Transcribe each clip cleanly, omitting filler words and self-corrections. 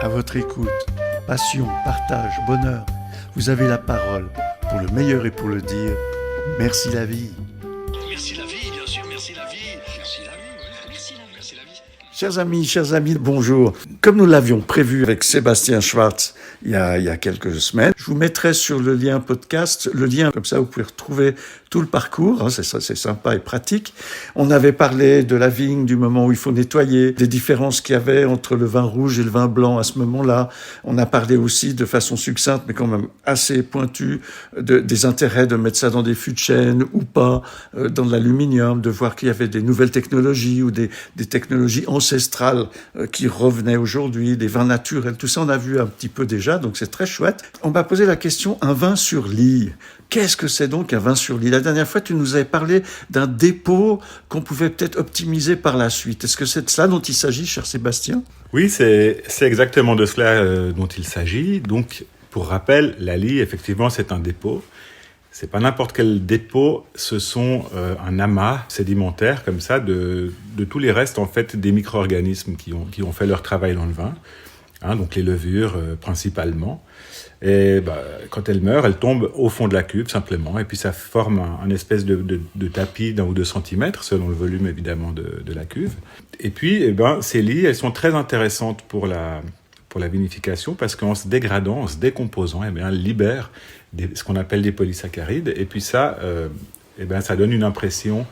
à votre écoute. Passion, partage, bonheur. Vous avez la parole pour le meilleur et pour le dire. Merci la vie. Merci la vie, bien sûr, merci la vie. Merci la vie, oui. Merci la vie. Merci la vie. Chers amis, bonjour. Comme nous l'avions prévu avec Sébastien Schwartz il y a quelques semaines, je vous mettrai sur le lien podcast, le lien, comme ça vous pouvez retrouver tout le parcours, c'est sympa et pratique. On avait parlé de la vigne, du moment où il faut nettoyer, des différences qu'il y avait entre le vin rouge et le vin blanc à ce moment-là. On a parlé aussi de façon succincte, mais quand même assez pointue, des intérêts de mettre ça dans des fûts de chêne ou pas, dans de l'aluminium, de voir qu'il y avait des nouvelles technologies ou des technologies ancestrales qui revenaient aujourd'hui, des vins naturels, tout ça on a vu un petit peu déjà, donc c'est très chouette. On m'a posé la question, un vin sur lie. Qu'est-ce que c'est donc un vin sur lie ? La dernière fois, tu nous avais parlé d'un dépôt qu'on pouvait peut-être optimiser par la suite. Est-ce que c'est de cela dont il s'agit, cher Sébastien ? Oui, c'est exactement de cela dont il s'agit. Donc, pour rappel, la lie, effectivement, c'est un dépôt. C'est pas n'importe quel dépôt, ce sont un amas sédimentaire, comme ça, de tous les restes, en fait, des micro-organismes qui ont fait leur travail dans le vin. Donc les levures, principalement. Et quand elles meurent, elles tombent au fond de la cuve simplement, et puis ça forme un espèce de tapis d'1 ou 2 centimètres, selon le volume évidemment de la cuve. Et puis, ces lies, elles sont très intéressantes pour la vinification, parce qu'en se dégradant, en se décomposant, elles libèrent ce qu'on appelle des polysaccharides, et puis ça donne une impression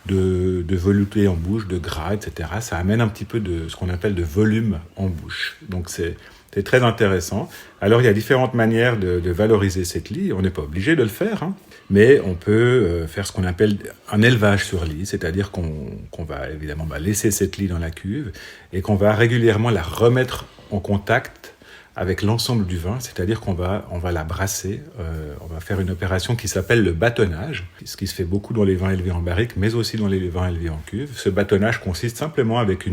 de velouté en bouche, de gras, etc. Ça amène un petit peu de ce qu'on appelle de volume en bouche. Donc c'est très intéressant. Alors il y a différentes manières de valoriser cette lie. On n'est pas obligé de le faire, mais on peut faire ce qu'on appelle un élevage sur lie, c'est-à-dire qu'on va évidemment laisser cette lie dans la cuve et qu'on va régulièrement la remettre en contact avec l'ensemble du vin, c'est-à-dire qu'on va la brasser, on va faire une opération qui s'appelle le bâtonnage, ce qui se fait beaucoup dans les vins élevés en barrique, mais aussi dans les vins élevés en cuve. Ce bâtonnage consiste simplement avec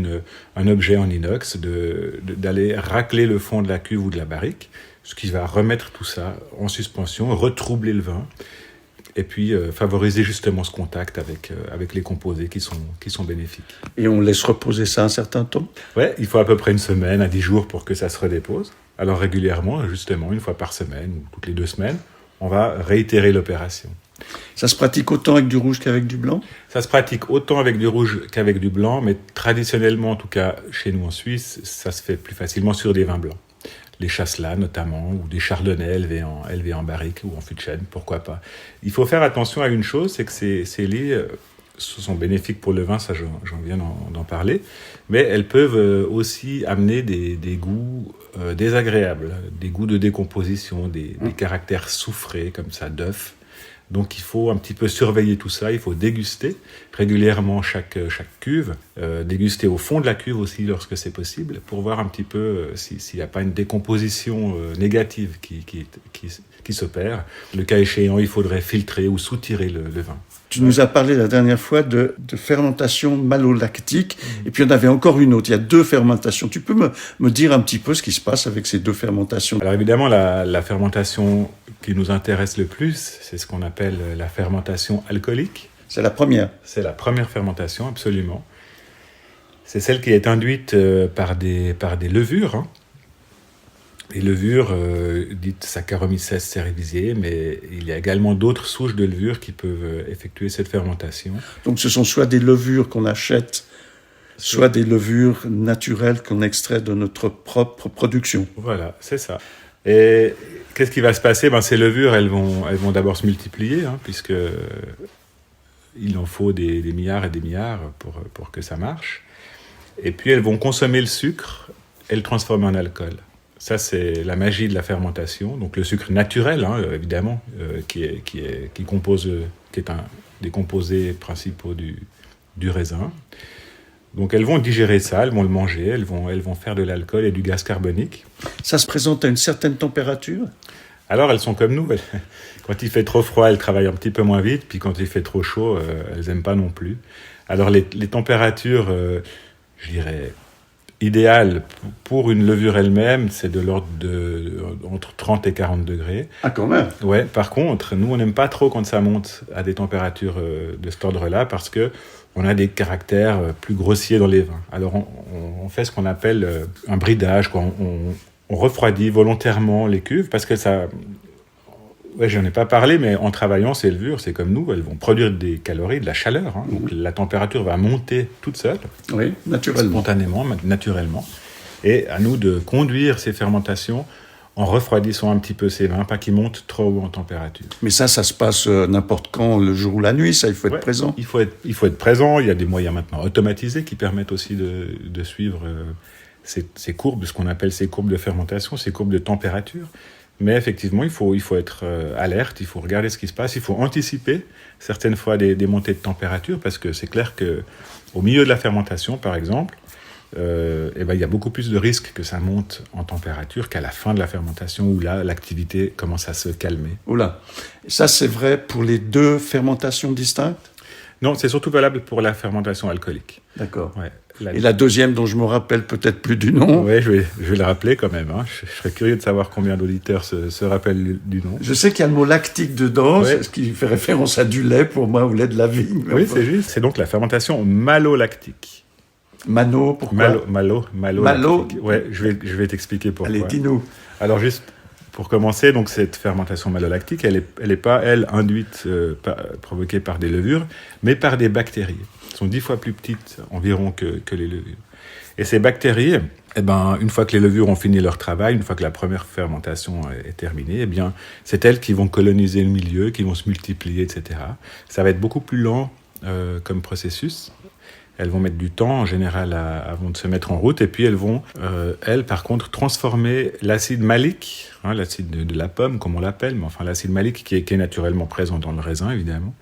un objet en inox d'aller racler le fond de la cuve ou de la barrique, ce qui va remettre tout ça en suspension, retroubler le vin, et puis favoriser justement ce contact avec les composés qui sont bénéfiques. Et on laisse reposer ça un certain temps ? Ouais, il faut à peu près 1 semaine à 10 jours pour que ça se redépose. Alors régulièrement, justement, 1 fois par semaine ou toutes les 2 semaines, on va réitérer l'opération. Ça se pratique autant avec du rouge qu'avec du blanc ? Ça se pratique autant avec du rouge qu'avec du blanc, mais traditionnellement, en tout cas chez nous en Suisse, ça se fait plus facilement sur des vins blancs. Les chasselas notamment, ou des chardonnays élevés en barrique ou en fût de chêne, pourquoi pas. Il faut faire attention à une chose, c'est que ces lies sont bénéfiques pour le vin, ça j'en viens d'en parler, mais elles peuvent aussi amener des goûts désagréables, des goûts de décomposition, des caractères soufrés comme ça d'œufs. Donc il faut un petit peu surveiller tout ça, il faut déguster régulièrement chaque cuve, déguster au fond de la cuve aussi lorsque c'est possible, pour voir un petit peu s'il n'y a pas une décomposition négative qui s'opère. Le cas échéant, il faudrait filtrer ou soutirer le vin. Tu nous as parlé la dernière fois de fermentation malolactique, et puis il y en avait encore une autre, il y a 2 fermentations. Tu peux me dire un petit peu ce qui se passe avec ces 2 fermentations ? Alors évidemment, la fermentation qui nous intéresse le plus, c'est ce qu'on appelle la fermentation alcoolique. C'est la première. C'est la première fermentation, absolument. C'est celle qui est induite par des levures, Les levures dites Saccharomyces cerevisiae, mais il y a également d'autres souches de levures qui peuvent effectuer cette fermentation. Donc ce sont soit des levures qu'on achète, soit des levures naturelles qu'on extrait de notre propre production. Voilà, c'est ça. Et qu'est-ce qui va se passer ? Ces levures, elles vont d'abord se multiplier, puisque il en faut des milliards et des milliards pour que ça marche. Et puis elles vont consommer le sucre et le transformer en alcool. Ça, c'est la magie de la fermentation. Donc le sucre naturel, évidemment, qui est un des composés principaux du raisin. Donc elles vont digérer ça, elles vont le manger, elles vont faire de l'alcool et du gaz carbonique. Ça se présente à une certaine température ? Alors elles sont comme nous. Quand il fait trop froid, elles travaillent un petit peu moins vite. Puis quand il fait trop chaud, elles n'aiment pas non plus. Alors les températures, je dirais, idéales pour une levure elle-même, c'est de l'ordre entre 30 et 40 degrés. Ah, quand même. Ouais. Par contre, nous, on n'aime pas trop quand ça monte à des températures de cet ordre-là, parce que on a des caractères plus grossiers dans les vins. Alors on fait ce qu'on appelle un bridage, quoi. On refroidit volontairement les cuves parce que ça... Ouais, j'en ai pas parlé, mais en travaillant ces levures, c'est comme nous, elles vont produire des calories, de la chaleur. Hein. Donc la température va monter toute seule. Oui, naturellement. Spontanément, naturellement. Et à nous de conduire ces fermentations en refroidissant un petit peu ces vins, pas qu'ils montent trop haut en température. Mais ça se passe n'importe quand, le jour ou la nuit, ça, il faut être présent. Il faut être présent. Il y a des moyens maintenant automatisés qui permettent aussi de suivre ces courbes, ce qu'on appelle ces courbes de fermentation, ces courbes de température. Mais effectivement, il faut être alerte, il faut regarder ce qui se passe, il faut anticiper certaines fois des montées de température, parce que c'est clair qu'au milieu de la fermentation, par exemple, il y a beaucoup plus de risques que ça monte en température qu'à la fin de la fermentation, où là, l'activité commence à se calmer. Oula. Ça, c'est vrai pour les deux fermentations distinctes ? Non, c'est surtout valable pour la fermentation alcoolique. D'accord. Ouais. Et la deuxième, dont je me rappelle peut-être plus du nom. Oui, je vais le rappeler quand même. Hein. Je serais curieux de savoir combien d'auditeurs se rappellent du nom. Je sais qu'il y a le mot lactique dedans, ce qui fait référence à du lait pour moi, ou lait de la vigne. Oui, c'est juste. C'est donc la fermentation malolactique. Mano, pourquoi ? Malolactique. Ouais, je vais t'expliquer pourquoi. Allez, dis-nous. Alors juste pour commencer, donc cette fermentation malolactique, elle est pas induite, provoquée par des levures, mais par des bactéries. Elles sont 10 fois plus petites environ que les levures. Et ces bactéries, une fois que les levures ont fini leur travail, une fois que la première fermentation est terminée, c'est elles qui vont coloniser le milieu, qui vont se multiplier, etc. Ça va être beaucoup plus lent comme processus. Elles vont mettre du temps, en général, avant de se mettre en route. Et puis, elles vont, par contre, transformer l'acide malique, l'acide de la pomme, comme on l'appelle, mais enfin l'acide malique qui est naturellement présent dans le raisin, évidemment,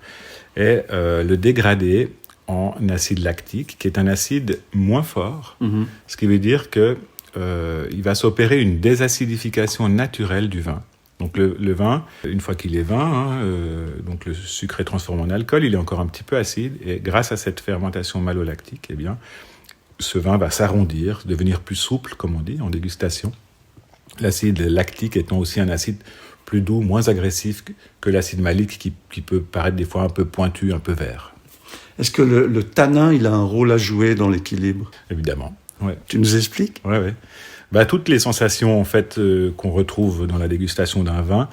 et le dégrader en acide lactique, qui est un acide moins fort, ce qui veut dire que il va s'opérer une désacidification naturelle du vin. Donc le vin, une fois qu'il est vin, donc le sucre est transformé en alcool, il est encore un petit peu acide, et grâce à cette fermentation malolactique, ce vin va s'arrondir, devenir plus souple, comme on dit, en dégustation. L'acide lactique étant aussi un acide plus doux, moins agressif que l'acide malique, qui peut paraître des fois un peu pointu, un peu vert. Est-ce que le tanin, il a un rôle à jouer dans l'équilibre ? Évidemment. Ouais. Tu nous expliques ? Oui. Toutes les sensations en fait qu'on retrouve dans la dégustation d'un vin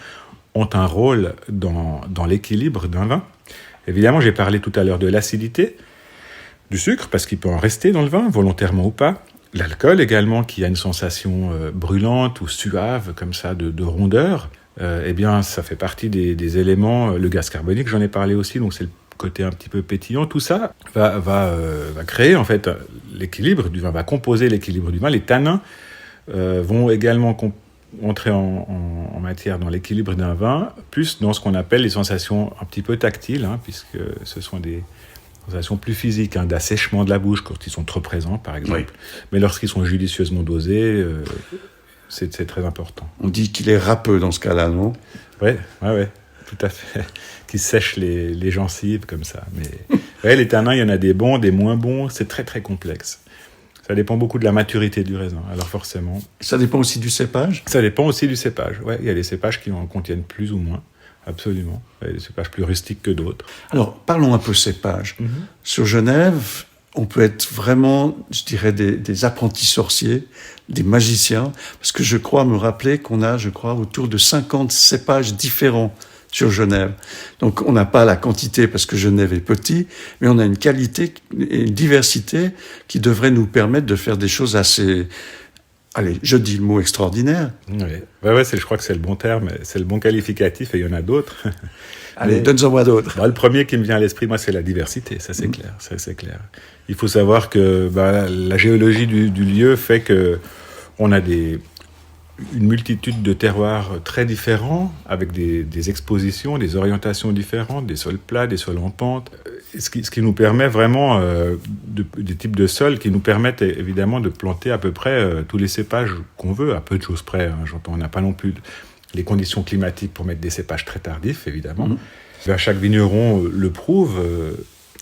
ont un rôle dans l'équilibre d'un vin. Évidemment, j'ai parlé tout à l'heure de l'acidité du sucre, parce qu'il peut en rester dans le vin, volontairement ou pas. L'alcool également, qui a une sensation brûlante ou suave, comme ça, de rondeur. Ça fait partie des éléments. Le gaz carbonique, j'en ai parlé aussi, donc c'est le côté un petit peu pétillant. Tout ça va créer en fait l'équilibre du vin, va composer l'équilibre du vin. Les tanins vont également entrer en matière dans l'équilibre d'un vin, plus dans ce qu'on appelle les sensations un petit peu tactiles, puisque ce sont des sensations plus physiques, d'assèchement de la bouche quand ils sont trop présents, par exemple. Oui. Mais lorsqu'ils sont judicieusement dosés, c'est très important. On dit qu'il est râpeux dans ce cas-là, non ? Oui, tout à fait. Qui sèche les gencives comme ça. Mais les tanins, il y en a des bons, des moins bons. C'est très très complexe. Ça dépend beaucoup de la maturité du raisin. Alors forcément. Ça dépend aussi du cépage ? Ça dépend aussi du cépage. Ouais, il y a des cépages qui en contiennent plus ou moins. Absolument. Il y a des cépages plus rustiques que d'autres. Alors parlons un peu cépage. Sur Genève, on peut être vraiment, je dirais, des apprentis sorciers, des magiciens, parce que je crois me rappeler qu'on a, autour de 50 cépages différents sur Genève. Donc on n'a pas la quantité parce que Genève est petit, mais on a une qualité et une diversité qui devrait nous permettre de faire des choses assez... Allez, je dis le mot extraordinaire. Oui, je crois que c'est le bon terme, c'est le bon qualificatif, et il y en a d'autres. Allez, donne-en-moi d'autres. Le premier qui me vient à l'esprit, moi, c'est la diversité, ça c'est clair, ça c'est clair. Il faut savoir que la géologie du lieu fait que on a une multitude de terroirs très différents, avec des expositions, des orientations différentes, des sols plats, des sols en pente, ce qui nous permet vraiment, des types de sols qui nous permettent évidemment de planter à peu près tous les cépages qu'on veut, à peu de choses près. J'entends, on n'a pas non plus les conditions climatiques pour mettre des cépages très tardifs, évidemment. Chaque vigneron le prouve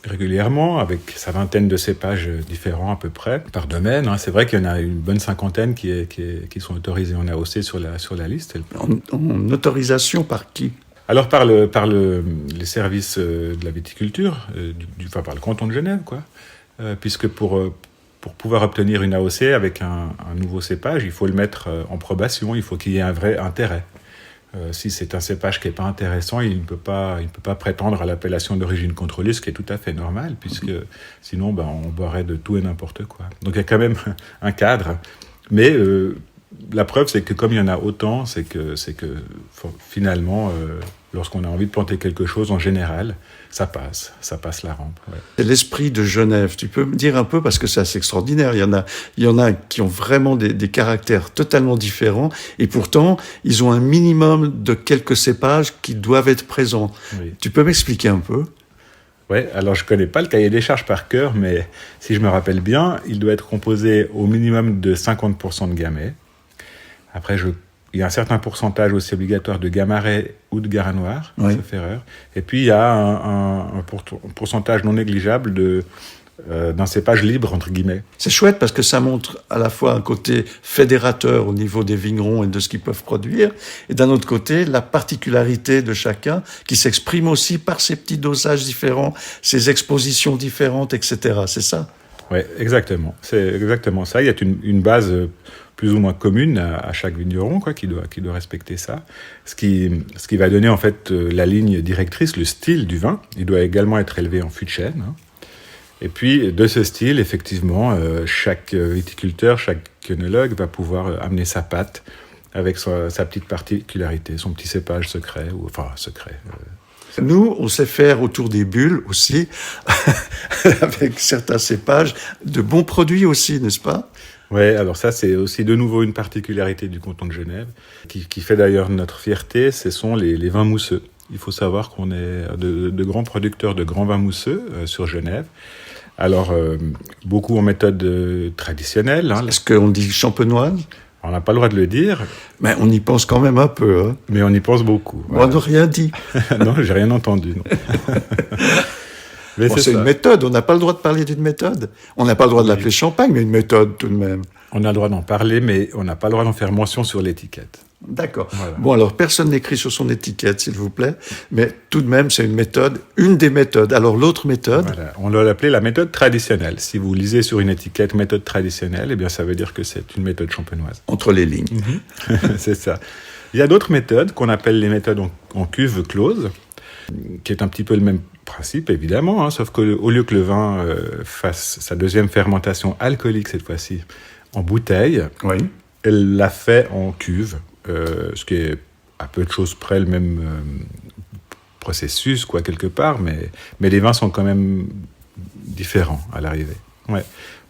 régulièrement, avec sa vingtaine de cépages différents à peu près, par domaine. C'est vrai qu'il y en a une bonne cinquantaine qui sont autorisés en AOC sur la liste. En autorisation par qui ? Alors les services de la viticulture, par le canton de Genève, quoi. Puisque pour pouvoir obtenir une AOC avec un nouveau cépage, il faut le mettre en probation, il faut qu'il y ait un vrai intérêt. Si c'est un cépage qui n'est pas intéressant, il ne peut pas prétendre à l'appellation d'origine contrôlée, ce qui est tout à fait normal, puisque sinon on boirait de tout et n'importe quoi. Donc il y a quand même un cadre, mais la preuve c'est que comme il y en a autant, c'est que finalement, lorsqu'on a envie de planter quelque chose, en général, ça passe la rampe. Ouais. C'est l'esprit de Genève. Tu peux me dire un peu, parce que c'est assez extraordinaire. Il y en a qui ont vraiment des caractères totalement différents, et pourtant, ils ont un minimum de quelques cépages qui doivent être présents. Oui. Tu peux m'expliquer un peu? Ouais, alors je connais pas le cahier des charges par cœur, mais si je me rappelle bien, il doit être composé au minimum de 50% de gamay. Après, il y a un certain pourcentage aussi obligatoire de gamaret ou de gara noir, oui. sauf erreur. Et puis, il y a un pourcentage non négligeable d'un cépage libre, entre guillemets. C'est chouette parce que ça montre à la fois un côté fédérateur au niveau des vignerons et de ce qu'ils peuvent produire, et d'un autre côté, la particularité de chacun qui s'exprime aussi par ses petits dosages différents, ses expositions différentes, etc. C'est ça? Oui, exactement. C'est exactement ça. Il y a une base plus ou moins commune à chaque vigneron, quoi, qui doit respecter ça. Ce qui va donner en fait la ligne directrice, le style du vin. Il doit également être élevé en fût de chêne. Hein. Et puis de ce style, effectivement, chaque viticulteur, chaque œnologue va pouvoir amener sa patte avec sa petite particularité, son petit cépage secret, secret. Nous, on sait faire autour des bulles aussi, avec certains cépages, de bons produits aussi, n'est-ce pas? Oui, alors ça, c'est aussi de nouveau une particularité du canton de Genève, qui fait d'ailleurs notre fierté, ce sont les vins mousseux. Il faut savoir qu'on est de grands producteurs de grands vins mousseux sur Genève. Alors, beaucoup en méthode traditionnelle. Hein. Est-ce qu'on dit champenoise? On n'a pas le droit de le dire. Mais on y pense quand même un peu. Hein. Mais on y pense beaucoup. Voilà. On n'a rien dit. Non, j'ai rien entendu. Non. Mais c'est une méthode. On n'a pas le droit de parler d'une méthode. On n'a pas le droit de l'appeler champagne, mais une méthode tout de même. On a le droit d'en parler, mais on n'a pas le droit d'en faire mention sur l'étiquette. D'accord. Voilà. Bon, alors, personne n'écrit sur son étiquette, s'il vous plaît, mais tout de même, c'est une méthode, une des méthodes. Alors, l'autre méthode... Voilà. On doit l'appeler la méthode traditionnelle. Si vous lisez sur une étiquette méthode traditionnelle, eh bien, ça veut dire que c'est une méthode champenoise. Entre les lignes. C'est ça. Il y a d'autres méthodes qu'on appelle les méthodes en cuve close, qui est un petit peu le même principe, évidemment, hein, sauf qu'au lieu que le vin fasse sa deuxième fermentation alcoolique, cette fois-ci, en bouteille, oui. Elle l'a fait en cuve, ce qui est à peu de choses près le même processus, quoi, quelque part, mais les vins sont quand même différents à l'arrivée. Ouais.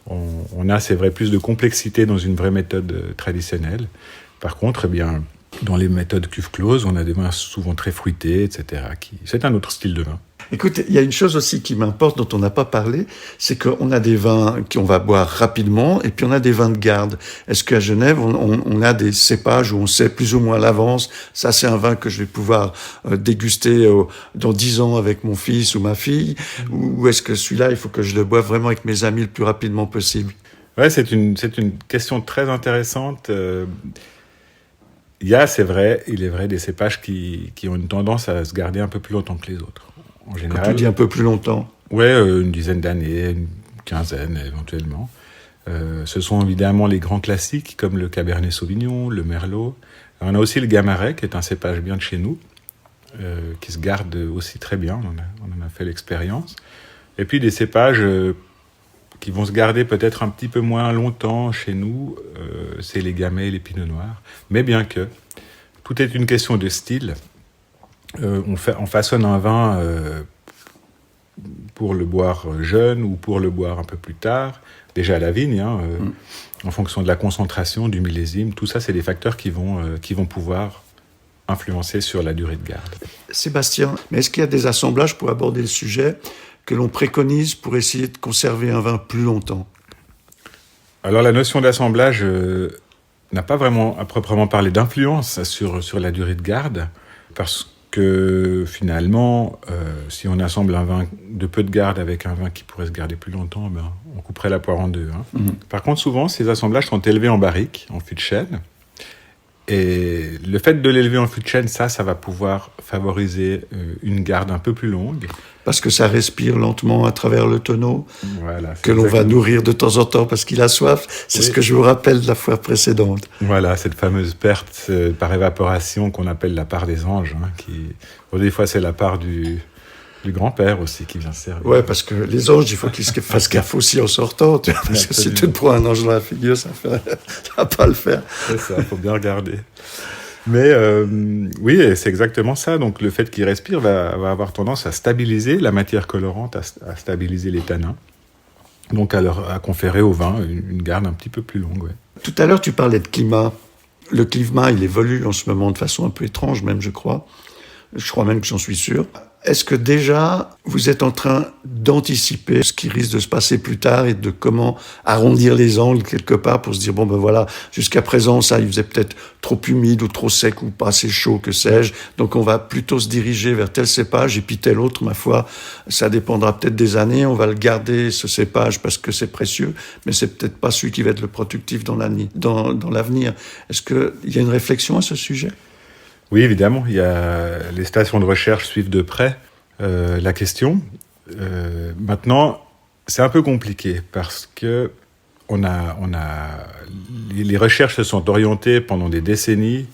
On a, c'est vrai, plus de complexité dans une vraie méthode traditionnelle. Par contre, eh bien, dans les méthodes cuve close, on a des vins souvent très fruités, etc. C'est un autre style de vin. Écoute, il y a une chose aussi qui m'importe, dont on n'a pas parlé, c'est qu'on a des vins qu'on va boire rapidement, et puis on a des vins de garde. Est-ce qu'à Genève, on a des cépages où on sait plus ou moins à l'avance, ça c'est un vin que je vais pouvoir déguster dans 10 ans avec mon fils ou ma fille, ou est-ce que celui-là, il faut que je le boive vraiment avec mes amis le plus rapidement possible? Ouais, c'est une question très intéressante. Il est vrai, des cépages qui ont une tendance à se garder un peu plus longtemps que les autres. En général, quand tu dis un peu plus longtemps? Ouais, une dizaine d'années, une quinzaine éventuellement. Ce sont évidemment les grands classiques comme le Cabernet Sauvignon, le Merlot. On a aussi le Gamaret, qui est un cépage bien de chez nous, qui se garde aussi très bien, on en a fait l'expérience. Et puis des cépages qui vont se garder peut-être un petit peu moins longtemps chez nous, c'est les Gamay et les Pinot Noirs. Mais bien que, tout est une question de style. On façonne un vin pour le boire jeune ou pour le boire un peu plus tard, déjà à la vigne, en fonction de la concentration, du millésime. Tout ça, c'est des facteurs qui vont pouvoir influencer sur la durée de garde. Sébastien, mais est-ce qu'il y a des assemblages pour aborder le sujet que l'on préconise pour essayer de conserver un vin plus longtemps? Alors la notion d'assemblage n'a pas vraiment à proprement parler d'influence sur la durée de garde, parce que finalement, si on assemble un vin de peu de garde avec un vin qui pourrait se garder plus longtemps, on couperait la poire en deux. Hein. Par contre, souvent, ces assemblages sont élevés en barrique, en fût de chêne, Et le fait de l'élever en fût de chêne, ça va pouvoir favoriser une garde un peu plus longue. Parce que ça respire lentement à travers le tonneau, Voilà, que l'on va nourrir de temps en temps parce qu'il a soif. C'est ce que je vous rappelle de la fois précédente. Voilà, cette fameuse perte par évaporation qu'on appelle la part des anges, hein, des fois c'est la part du grand-père aussi qui vient servir. Ouais, parce que les anges, il faut qu'ils se fassent gaffe aussi en sortant, tu vois, parce que si tu te prends un ange dans la figure, ça va pas le faire. C'est ça, faut bien regarder. Mais oui, c'est exactement ça. Donc le fait qu'il respire va avoir tendance à stabiliser la matière colorante, à stabiliser les tanins. Donc à conférer au vin une garde un petit peu plus longue. Ouais. Tout à l'heure, tu parlais de climat. Le climat, il évolue en ce moment de façon un peu étrange même, je crois. Je crois même que j'en suis sûr. Est-ce que déjà, vous êtes en train d'anticiper ce qui risque de se passer plus tard et de comment arrondir les angles quelque part pour se dire, bon ben voilà, jusqu'à présent, ça, il faisait peut-être trop humide ou trop sec ou pas assez chaud, que sais-je. Donc on va plutôt se diriger vers tel cépage et puis tel autre, ma foi, ça dépendra peut-être des années. On va le garder, ce cépage, parce que c'est précieux, mais c'est peut-être pas celui qui va être le productif dans l'avenir. Est-ce qu'il y a une réflexion à ce sujet ? Oui, évidemment. Les stations de recherche suivent de près la question. Maintenant, c'est un peu compliqué parce que les recherches se sont orientées pendant des décennies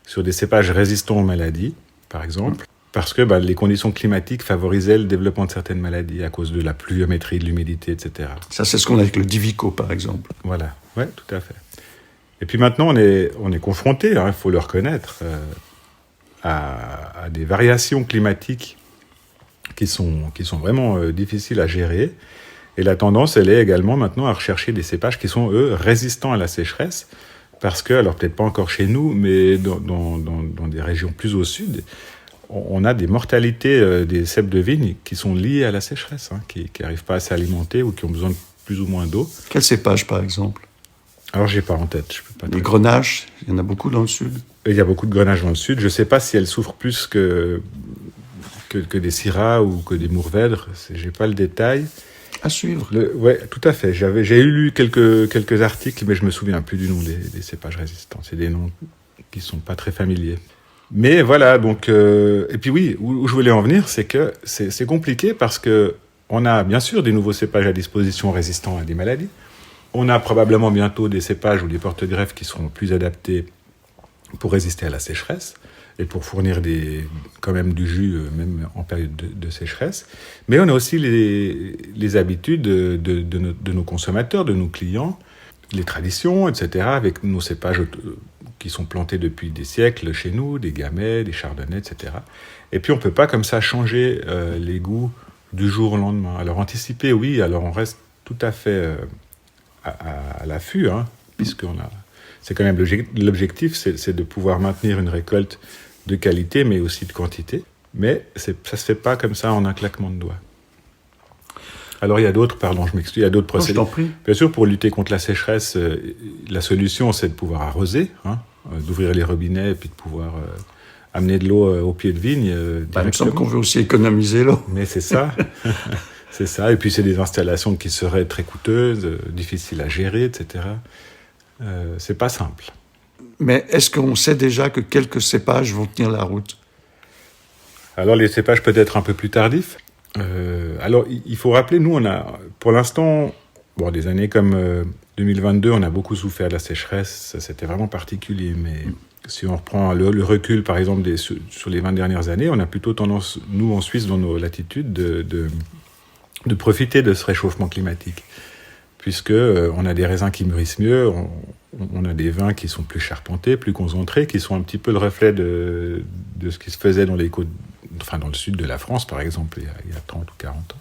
sur des cépages résistants aux maladies, par exemple, parce que les conditions climatiques favorisaient le développement de certaines maladies à cause de la pluviométrie, de l'humidité, etc. Ça, c'est ce qu'on a avec le Divico, par exemple. Voilà, ouais, tout à fait. Et puis maintenant, on est confronté, il faut le reconnaître, à des variations climatiques qui sont vraiment difficiles à gérer. Et la tendance, elle est également maintenant à rechercher des cépages qui sont, eux, résistants à la sécheresse, parce que, alors peut-être pas encore chez nous, mais dans des régions plus au sud, on a des mortalités des cèpes de vigne qui sont liées à la sécheresse, qui n'arrivent pas à s'alimenter ou qui ont besoin de plus ou moins d'eau. Quel cépage, par exemple ? Alors, j'ai pas en tête. Je peux pas les grenaches, il y en a beaucoup dans le sud. Il y a beaucoup de grenaches dans le sud. Je ne sais pas si elles souffrent plus que des syrahs ou que des mourvèdres. Je n'ai pas le détail. À suivre. Oui, tout à fait. J'ai lu quelques articles, mais je ne me souviens plus du nom des cépages résistants. C'est des noms qui ne sont pas très familiers. Mais voilà, donc... et puis oui, où je voulais en venir, c'est que c'est compliqué parce qu'on a bien sûr des nouveaux cépages à disposition résistants à des maladies. On a probablement bientôt des cépages ou des porte-greffes qui seront plus adaptés pour résister à la sécheresse et pour fournir quand même du jus, même en période de sécheresse. Mais on a aussi les habitudes de nos consommateurs, de nos clients, les traditions, etc., avec nos cépages qui sont plantés depuis des siècles chez nous, des gamay, des chardonnays, etc. Et puis on ne peut pas comme ça changer les goûts du jour au lendemain. Alors anticiper, oui, alors on reste tout à fait... à l'affût, puisque c'est quand même l'objectif, c'est de pouvoir maintenir une récolte de qualité, mais aussi de quantité. Mais ça ne se fait pas comme ça en un claquement de doigts. Alors il y a d'autres procédés. Non, je t'en prie. Bien sûr, pour lutter contre la sécheresse, la solution, c'est de pouvoir arroser, d'ouvrir les robinets et puis de pouvoir amener de l'eau au pied de vigne. Il me semble qu'on veut aussi économiser l'eau. Mais c'est ça. C'est ça, et puis c'est des installations qui seraient très coûteuses, difficiles à gérer, etc. C'est pas simple. Mais est-ce qu'on sait déjà que quelques cépages vont tenir la route ? Alors les cépages peut-être un peu plus tardifs. Alors il faut rappeler, nous on a, pour l'instant, des années comme 2022, on a beaucoup souffert de la sécheresse, ça, c'était vraiment particulier, mais si on reprend le recul par exemple sur les 20 dernières années, on a plutôt tendance, nous en Suisse, dans nos latitudes, de profiter de ce réchauffement climatique, puisque on a des raisins qui mûrissent mieux, on a des vins qui sont plus charpentés, plus concentrés, qui sont un petit peu le reflet de ce qui se faisait dans les côtes, dans le sud de la France, par exemple, il y a 30 ou 40 ans.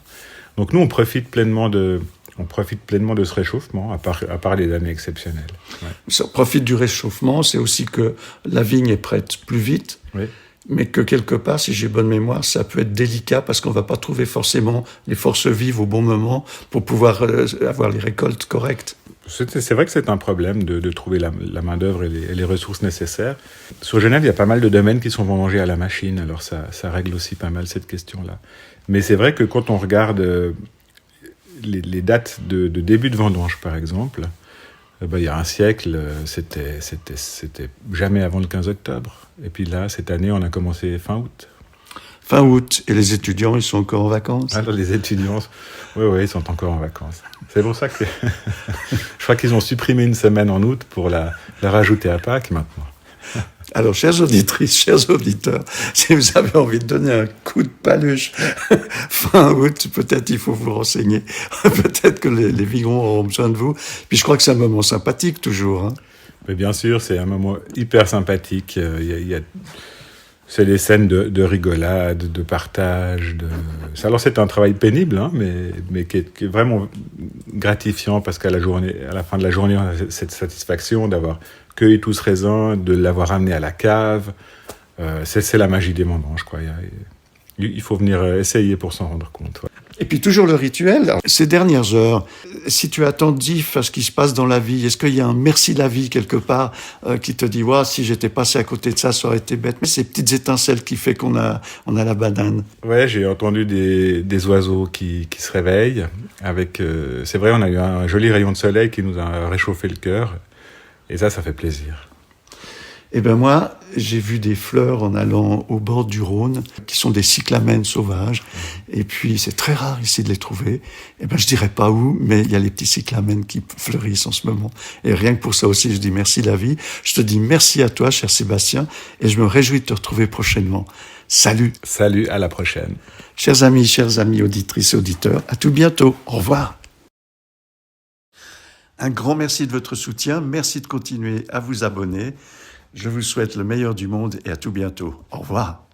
Donc nous, on profite pleinement de ce réchauffement, à part les années exceptionnelles. Ouais. Ça profite du réchauffement, c'est aussi que la vigne est prête plus vite. Oui. Mais que quelque part, si j'ai bonne mémoire, ça peut être délicat parce qu'on ne va pas trouver forcément les forces vives au bon moment pour pouvoir avoir les récoltes correctes. C'est vrai que c'est un problème de trouver la main-d'œuvre et les ressources nécessaires. Sur Genève, il y a pas mal de domaines qui sont vendangés à la machine, alors ça règle aussi pas mal cette question-là. Mais c'est vrai que quand on regarde les dates de début de vendange, par exemple, Il y a un siècle, c'était jamais avant le 15 octobre. Et puis là, cette année, on a commencé fin août. Fin août, et les étudiants, ils sont encore en vacances? Alors les étudiants, oui, ils sont encore en vacances. C'est pour ça que je crois qu'ils ont supprimé une semaine en août pour la rajouter à Pâques maintenant. Alors, chères auditrices, chers auditeurs, si vous avez envie de donner un coup de paluche fin août, peut-être il faut vous renseigner. Peut-être que les Vignerons auront besoin de vous. Puis je crois que c'est un moment sympathique toujours. Hein. Mais bien sûr, c'est un moment hyper sympathique. C'est des scènes de rigolade, de partage. Alors c'est un travail pénible, hein, mais qui est vraiment gratifiant parce qu'à la fin de la journée, on a cette satisfaction d'avoir cueilli tout ce raisin, de l'avoir amené à la cave. C'est la magie des moments, je crois. Il faut venir essayer pour s'en rendre compte. Ouais. Et puis toujours le rituel. Alors, ces dernières heures, si tu es attentif à ce qui se passe dans la vie, est-ce qu'il y a un merci la vie quelque part qui te dit « si j'étais passé à côté de ça, ça aurait été bête ». Mais ces petites étincelles qui fait qu'on a la banane. Ouais, j'ai entendu des oiseaux qui se réveillent. C'est vrai, on a eu un joli rayon de soleil qui nous a réchauffé le cœur. Et ça fait plaisir. Eh bien moi, j'ai vu des fleurs en allant au bord du Rhône, qui sont des cyclamènes sauvages. Et puis, c'est très rare ici de les trouver. Eh bien, je dirais pas où, mais il y a les petits cyclamènes qui fleurissent en ce moment. Et rien que pour ça aussi, je dis merci la vie. Je te dis merci à toi, cher Sébastien, et je me réjouis de te retrouver prochainement. Salut. Salut, à la prochaine. Chers amis, auditrices et auditeurs, à tout bientôt. Au revoir. Un grand merci de votre soutien. Merci de continuer à vous abonner. Je vous souhaite le meilleur du monde et à tout bientôt. Au revoir.